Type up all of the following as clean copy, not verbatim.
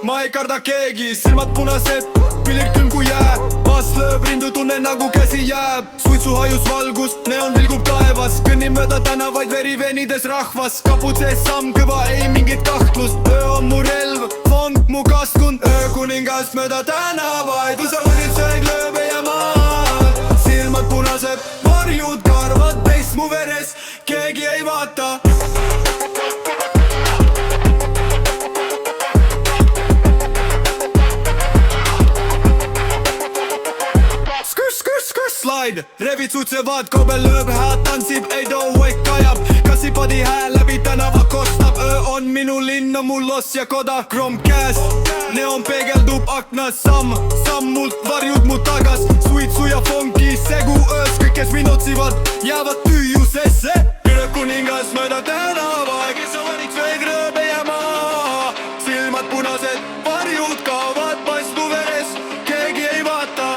ma ei karda keegi, silmad punased, pilir külm kui jää. Baas lööb rindu, tunnen nagu käsi jääb. Suitsuhajus valgus, neon vilgub taevas. Kõnnin mööda tänavaid, veri venides rahvas. Kapud sees samm kõva, ei mingit kahtlust. Öö on mu relv, fond mu kastkund. Öökuningas mööda tänavaid, usavõrid söög lööbe ja maad. Silmad punased, varjud karvad, teist mu veres, keegi ei vaata. Slide, revid sutsevad, kobel lööb, hääd tantsib, ei too wake kajab. Kassipadi hääl läbi tänava kostab. Öö on minu linn, on mul loss ja koda. Kromm käes, neon peegeldub aknas. Sammult varjud mu tagas. Suitsu ja fonki segu öös, kõik kes mind otsivad, jäävad tüüjusesse. Öökuningas mööda tänava, kes on valiks veeg rööbe ja maa. Silmad punased, varjud kaovad, paistu veres, keegi ei vaata.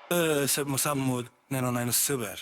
Öö sööb mu sammud, neil on ainult sõber.